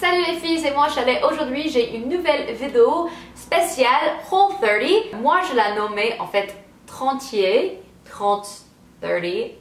Salut les filles, c'est moi Chalet. Aujourd'hui j'ai une nouvelle vidéo spéciale Whole30. Moi je l'ai nommée en fait 30, 30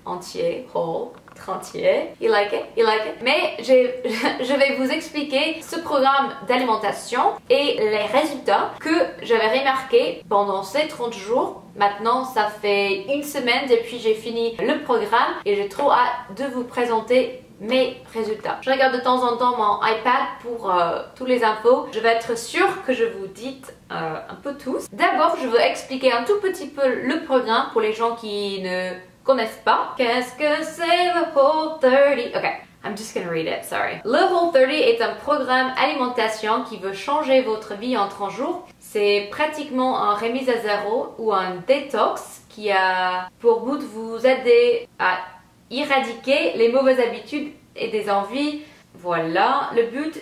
entier, whole, 30. You like it? You like it? Mais je vais vous expliquer ce programme d'alimentation et les résultats que j'avais remarqué pendant ces 30 jours. Maintenant, ça fait une semaine depuis que j'ai fini le programme et j'ai trop hâte de vous présenter mes résultats. Je regarde de temps en temps mon iPad pour tous les infos. Je vais être sûre que je vous dise un peu tous. D'abord, je veux expliquer un tout petit peu le programme pour les gens qui ne connaissent pas. Qu'est-ce que c'est le Whole30? Ok, I'm just gonna read it, sorry. Le Whole30 est un programme alimentation qui veut changer votre vie en 30 jours. C'est pratiquement un remise à zéro ou un détox qui a pour but de vous aider à éradiquer les mauvaises habitudes et des envies. Voilà, le but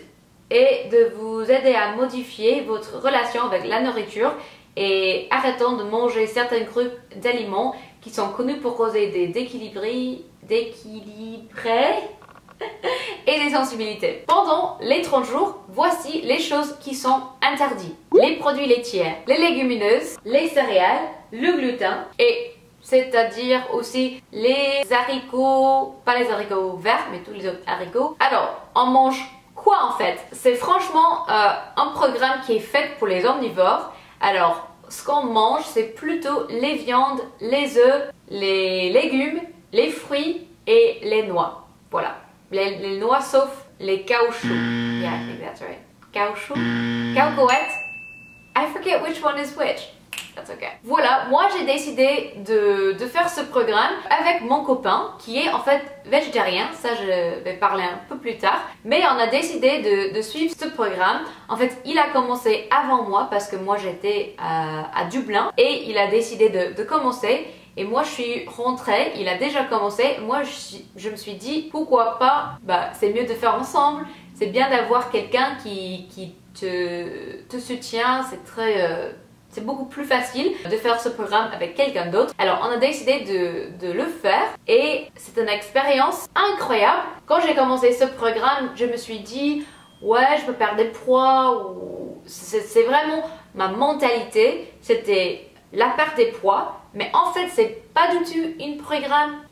est de vous aider à modifier votre relation avec la nourriture et arrêtant de manger certains groupes d'aliments qui sont connus pour causer des déséquilibrés et des sensibilités. Pendant les 30 jours, voici les choses qui sont interdites. Les produits laitiers, les légumineuses, les céréales, le gluten et c'est-à-dire aussi les haricots, pas les haricots verts, mais tous les autres haricots. Alors, on mange quoi en fait? C'est franchement un programme qui est fait pour les omnivores. Alors, ce qu'on mange, c'est plutôt les viandes, les œufs, les légumes, les fruits et les noix. Voilà. Les noix sauf les caoutchoucs. Yeah, I think that's right. Caoutchouc? Cacahuètes? I forget which one is which. That's okay. Voilà, moi j'ai décidé de faire ce programme avec mon copain qui est en fait végétarien, ça je vais parler un peu plus tard, mais on a décidé de suivre ce programme. En fait, il a commencé avant moi parce que moi j'étais à Dublin et il a décidé de commencer et moi je suis rentrée, il a déjà commencé, moi je me suis dit pourquoi pas, c'est mieux de faire ensemble, c'est bien d'avoir quelqu'un qui te soutient, c'est beaucoup plus facile de faire ce programme avec quelqu'un d'autre. Alors, on a décidé de le faire et c'est une expérience incroyable. Quand j'ai commencé ce programme, je me suis dit, ouais, je peux perdre des poids. C'est vraiment ma mentalité. C'était la perte des poids. Mais en fait, c'est pas du tout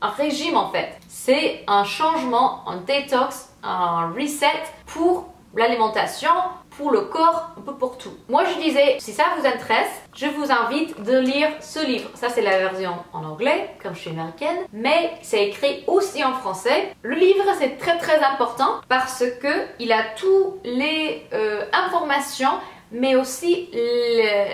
un régime en fait. C'est un changement, un détox, un reset pour l'alimentation, pour le corps, un peu pour tout. Moi je disais, si ça vous intéresse, je vous invite de lire ce livre. Ça c'est la version en anglais, comme je suis américaine, mais c'est écrit aussi en français. Le livre c'est très important parce que il a toutes les informations, mais aussi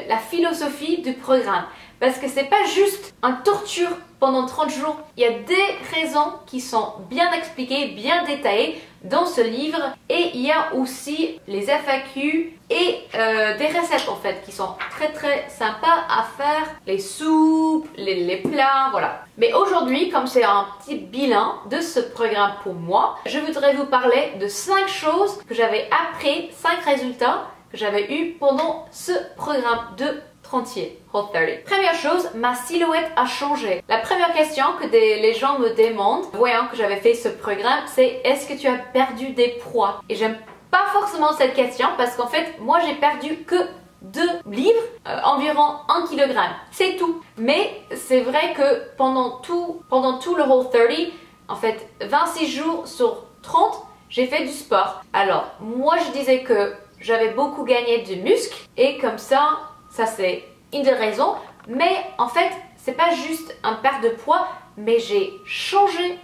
la philosophie du programme. Parce que c'est pas juste un torture pendant 30 jours. Il y a des raisons qui sont bien expliquées, bien détaillées dans ce livre. Et il y a aussi les FAQ et des recettes en fait qui sont très sympas à faire. Les soupes, les plats, voilà. Mais aujourd'hui, comme c'est un petit bilan de ce programme pour moi, je voudrais vous parler de 5 choses que j'avais appris, 5 résultats que j'avais eu pendant ce programme de Whole30. Première chose, ma silhouette a changé. La première question que les gens me demandent, voyant que j'avais fait ce programme, c'est est-ce que tu as perdu des poids? Et j'aime pas forcément cette question parce qu'en fait, moi j'ai perdu que 2 livres, environ 1 kg. C'est tout. Mais c'est vrai que pendant tout le Whole30, en fait, 26 jours sur 30, j'ai fait du sport. Alors, moi je disais que j'avais beaucoup gagné de muscles et comme ça c'est une des raisons, mais en fait c'est pas juste un perte de poids, mais j'ai changé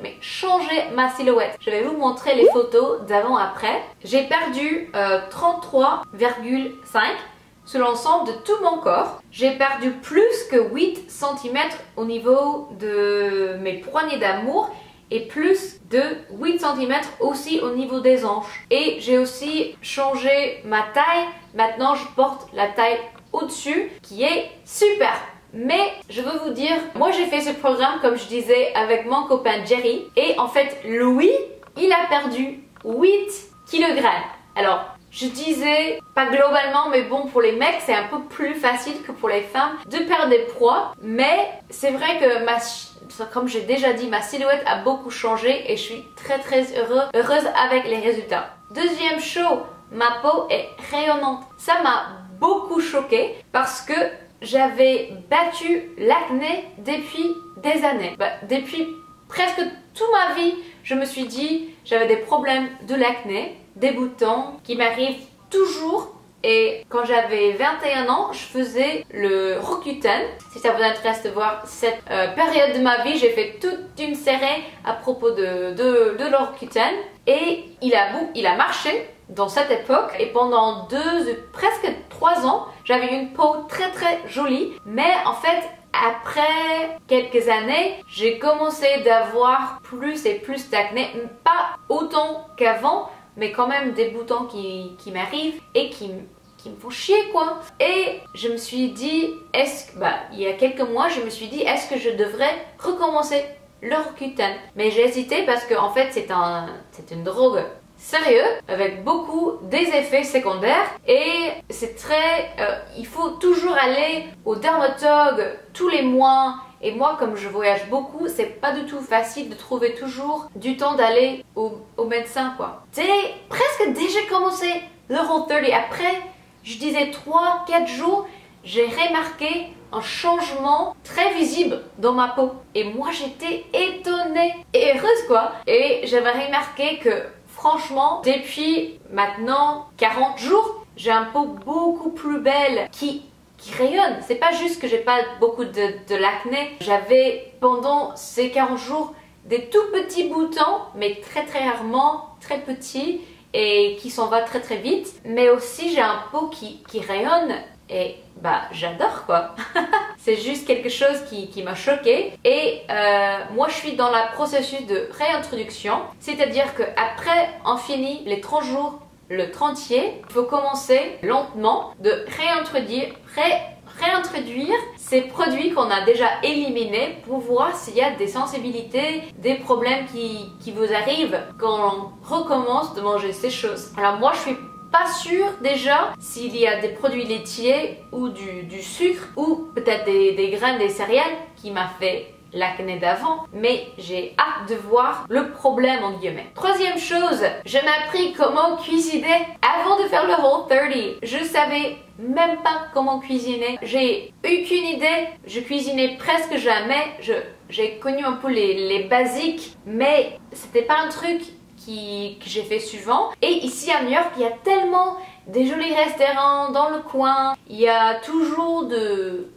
ma silhouette. Je vais vous montrer les photos d'avant après. J'ai perdu 33,5 sur l'ensemble de tout mon corps. J'ai perdu plus que 8 cm au niveau de mes poignées d'amour et plus de 8 cm aussi au niveau des hanches. Et j'ai aussi changé ma taille. Maintenant je porte la taille au-dessus qui est super. Mais je veux vous dire, moi j'ai fait ce programme comme je disais avec mon copain Jerry et en fait Louis il a perdu 8 kg. Alors je disais pas globalement, mais bon, pour les mecs c'est un peu plus facile que pour les femmes de perdre des poids, mais c'est vrai que comme j'ai déjà dit, ma silhouette a beaucoup changé et je suis très heureuse avec les résultats. Deuxième chose, ma peau est rayonnante. Ça m'a beaucoup choquée parce que j'avais battu l'acné depuis des années. Depuis presque toute ma vie, je me suis dit j'avais des problèmes de l'acné, des boutons qui m'arrivent toujours. Et quand j'avais 21 ans, je faisais le Roaccutane. Si ça vous intéresse de voir cette période de ma vie, j'ai fait toute une série à propos de le Roaccutane. Et il a marché dans cette époque. Et pendant presque 3 ans, j'avais une peau très très jolie. Mais en fait, après quelques années, j'ai commencé d'avoir plus et plus d'acné. Pas autant qu'avant, mais quand même des boutons qui m'arrivent et qui me font chier quoi. Et je me suis dit, il y a quelques mois, je me suis dit, est-ce que je devrais recommencer le Roaccutane? Mais j'ai hésité parce qu'en fait, c'est une drogue sérieuse avec beaucoup des effets secondaires et c'est il faut toujours aller au dermatologue tous les mois. Et moi, comme je voyage beaucoup, c'est pas du tout facile de trouver toujours du temps d'aller au médecin quoi. Presque dès que j'ai commencé le Whole30, après, je disais 3-4 jours, j'ai remarqué un changement très visible dans ma peau. Et moi, j'étais étonnée et heureuse quoi. Et j'avais remarqué que franchement, depuis maintenant 40 jours, j'ai une peau beaucoup plus belle qui rayonne. C'est pas juste que j'ai pas beaucoup de l'acné. J'avais pendant ces 40 jours des tout petits boutons, mais très très rarement, très petits et qui s'en va très très vite. Mais aussi j'ai un peau qui rayonne et j'adore quoi. C'est juste quelque chose qui m'a choquée. Et moi je suis dans le processus de réintroduction. C'est-à-dire qu'après on finit les 30 jours, le 30e, il faut commencer lentement de réintroduire ces produits qu'on a déjà éliminés pour voir s'il y a des sensibilités, des problèmes qui vous arrivent quand on recommence de manger ces choses. Alors moi je suis pas sûre déjà s'il y a des produits laitiers ou du sucre ou peut-être des graines, des céréales qui m'a fait l'acné d'avant, mais j'ai hâte de voir le problème en guillemets. Troisième chose, je m'ai appris comment cuisiner avant de faire le Whole30. Je savais même pas comment cuisiner. J'ai aucune idée. Je cuisinais presque jamais. J'ai connu un peu les basiques, mais c'était pas un truc que j'ai fait souvent. Et ici à New York, il y a tellement des jolis restaurants dans le coin. Il y a toujours de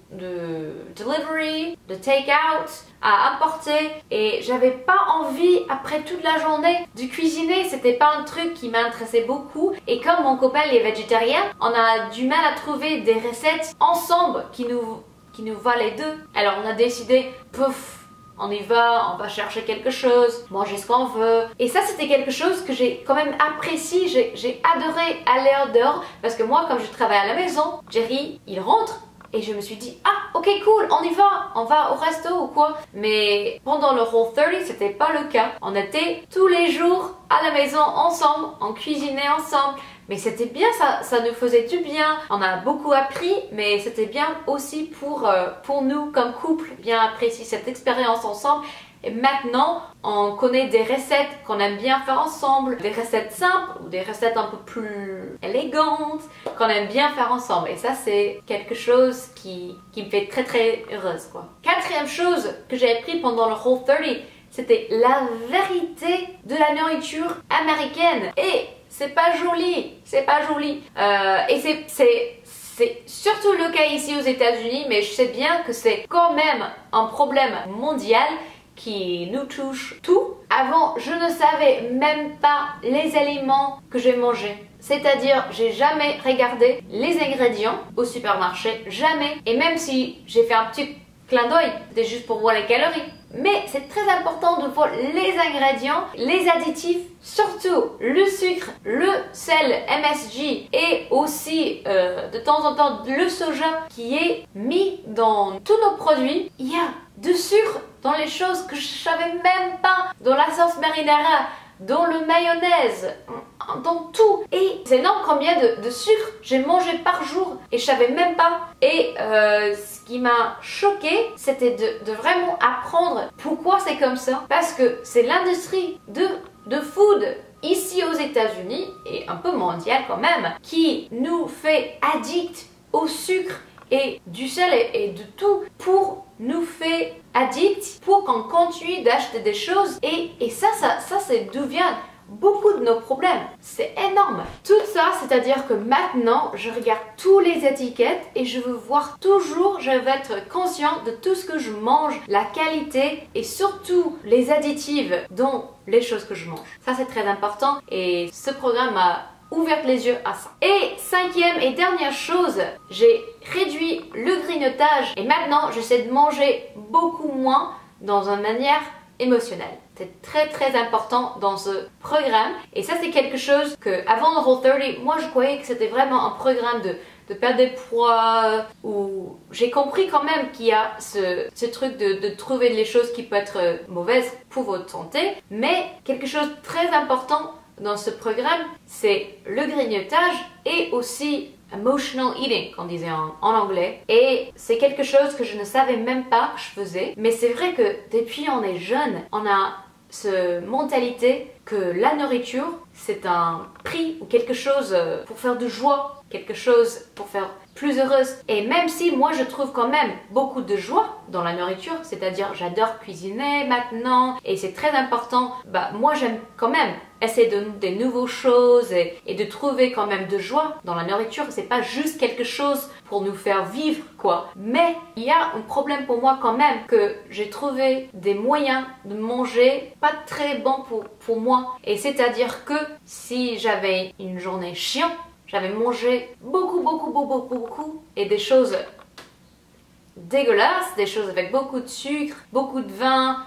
delivery, de take-out à apporter et j'avais pas envie après toute la journée de cuisiner. C'était pas un truc qui m'intéressait beaucoup et comme mon copain est végétarien, on a du mal à trouver des recettes ensemble qui nous valent les deux. Alors on a décidé, on y va, on va chercher quelque chose, manger ce qu'on veut. Et ça, c'était quelque chose que j'ai quand même apprécié. J'ai adoré aller dehors parce que moi, comme je travaille à la maison, Jerry, il rentre. Et je me suis dit, ah ok cool, on va au resto ou quoi. Mais pendant le Whole30, c'était pas le cas. On était tous les jours à la maison ensemble, on cuisinait ensemble. Mais c'était bien, ça nous faisait du bien. On a beaucoup appris, mais c'était bien aussi pour nous comme couple, bien apprécier cette expérience ensemble. Et maintenant, on connaît des recettes qu'on aime bien faire ensemble, des recettes simples ou des recettes un peu plus élégantes qu'on aime bien faire ensemble. Et ça, c'est quelque chose qui me fait très très heureuse quoi. Quatrième chose que j'ai appris pendant le Whole30, c'était la vérité de la nourriture américaine. Et c'est pas joli, c'est pas joli. Et c'est surtout le cas ici aux États-Unis, mais je sais bien que c'est quand même un problème mondial qui nous touche tout. Avant, je ne savais même pas les aliments que je mangeais. C'est-à-dire, j'ai jamais regardé les ingrédients au supermarché, jamais. Et même si j'ai fait un petit clin d'œil, c'était juste pour voir les calories. Mais c'est très important de voir les ingrédients, les additifs, surtout le sucre, le sel MSG et aussi de temps en temps le soja qui est mis dans tous nos produits. Il y a du sucre dans les choses que je savais même pas, dans la sauce marinara, dans le mayonnaise, dans tout. Et c'est énorme combien de sucre j'ai mangé par jour et je savais même pas. Et ce qui m'a choqué, c'était de vraiment apprendre pourquoi c'est comme ça. Parce que c'est l'industrie de food ici aux États-Unis, et un peu mondial quand même, qui nous fait addicts au sucre et du sel et de tout pour nous faire addicts, pour qu'on continue d'acheter des choses et ça c'est d'où vient beaucoup de nos problèmes. C'est énorme. Tout ça, c'est-à-dire que maintenant, je regarde tous les étiquettes et je veux voir toujours, je veux être conscient de tout ce que je mange, la qualité et surtout les additifs dans les choses que je mange. Ça, c'est très important et ce programme m'a ouvert les yeux à ça. Et cinquième et dernière chose, j'ai réduit le grignotage et maintenant, j'essaie de manger beaucoup moins dans une manière émotionnelle. C'est très important dans ce programme et ça c'est quelque chose que avant le Whole30, moi je croyais que c'était vraiment un programme de perdre des poids où j'ai compris quand même qu'il y a ce truc de trouver les choses qui peuvent être mauvaises pour votre santé, mais quelque chose de très important dans ce programme c'est le grignotage et aussi emotional eating, qu'on disait en anglais. Et c'est quelque chose que je ne savais même pas que je faisais. Mais c'est vrai que depuis on est jeune, on a cette mentalité que la nourriture, c'est un prix ou quelque chose pour faire de joie, quelque chose pour faire plus heureuse. Et même si moi je trouve quand même beaucoup de joie dans la nourriture, c'est-à-dire j'adore cuisiner maintenant et c'est très important, moi j'aime quand même essayer de nouvelles choses et de trouver quand même de joie dans la nourriture. C'est pas juste quelque chose pour nous faire vivre quoi. Mais il y a un problème pour moi quand même que j'ai trouvé des moyens de manger pas très bons pour moi. Et c'est-à-dire que si j'avais une journée chiante, j'avais mangé beaucoup et des choses dégueulasses, des choses avec beaucoup de sucre, beaucoup de vin,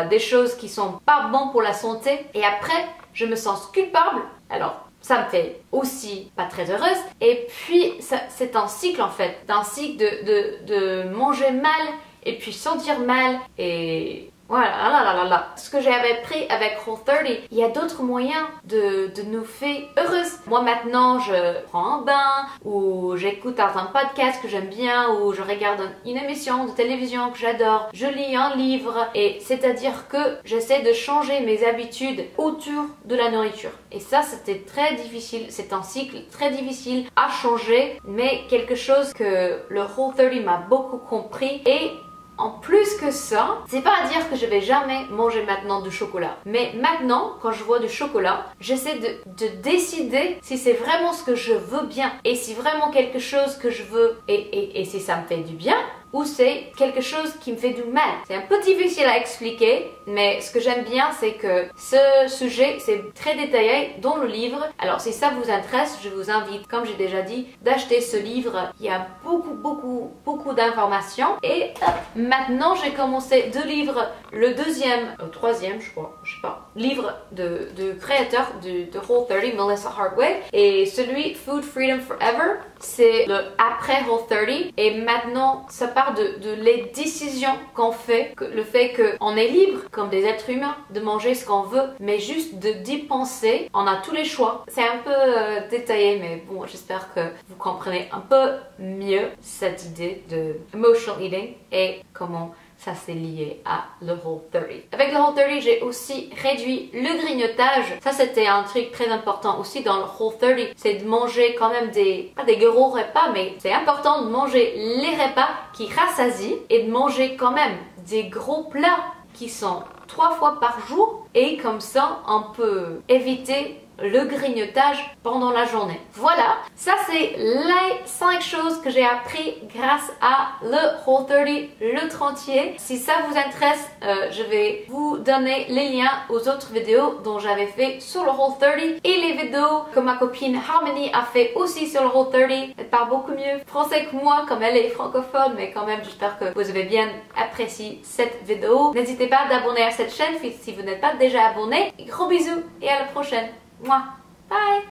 des choses qui sont pas bonnes pour la santé. Et après, je me sens culpable. Alors, ça me fait aussi pas très heureuse. Et puis, c'est un cycle en fait. Un cycle de manger mal et puis sentir mal et... Voilà, Ce que j'avais appris avec Whole30, il y a d'autres moyens de nous faire heureuses. Moi maintenant, je prends un bain, ou j'écoute un podcast que j'aime bien, ou je regarde une émission de télévision que j'adore, je lis un livre, et c'est-à-dire que j'essaie de changer mes habitudes autour de la nourriture. Et ça, c'était très difficile, c'est un cycle très difficile à changer, mais quelque chose que le Whole30 m'a beaucoup compris. Et en plus que ça, c'est pas à dire que je vais jamais manger maintenant du chocolat. Mais maintenant, quand je vois du chocolat, j'essaie de décider si c'est vraiment ce que je veux bien. Et si vraiment quelque chose que je veux et si ça me fait du bien, ou c'est quelque chose qui me fait du mal. C'est un peu difficile à expliquer, mais ce que j'aime bien, c'est que ce sujet, c'est très détaillé dans le livre. Alors si ça vous intéresse, je vous invite, comme j'ai déjà dit, d'acheter ce livre. Il y a beaucoup d'informations. Et maintenant, j'ai commencé deux livres. Le deuxième, troisième, je crois, je sais pas, livre de créateur de Whole30, Melissa Hardway. Et celui Food Freedom Forever, c'est le après Whole30. Et maintenant, ça parle de les décisions qu'on fait, le fait qu'on est libre comme des êtres humains de manger ce qu'on veut, mais juste d'y penser, on a tous les choix. C'est un peu détaillé, mais bon, j'espère que vous comprenez un peu mieux cette idée de emotional eating et comment ça c'est lié à le Whole30. Avec le Whole30, j'ai aussi réduit le grignotage. Ça c'était un truc très important aussi dans le Whole30. C'est de manger quand même pas des gros repas, mais c'est important de manger les repas qui rassasient et de manger quand même des gros plats qui sont 3 fois par jour. Et comme ça, on peut éviter le grignotage pendant la journée. Voilà, ça c'est les 5 choses que j'ai appris grâce à le Whole30, le 30e. Si ça vous intéresse, je vais vous donner les liens aux autres vidéos dont j'avais fait sur le Whole30 et les vidéos que ma copine Harmony a fait aussi sur le Whole30. Elle parle beaucoup mieux français que moi, comme elle est francophone, mais quand même j'espère que vous avez bien apprécié cette vidéo. N'hésitez pas à abonner à cette chaîne si vous n'êtes pas déjà abonné. Gros bisous et à la prochaine. Mwah. Bye.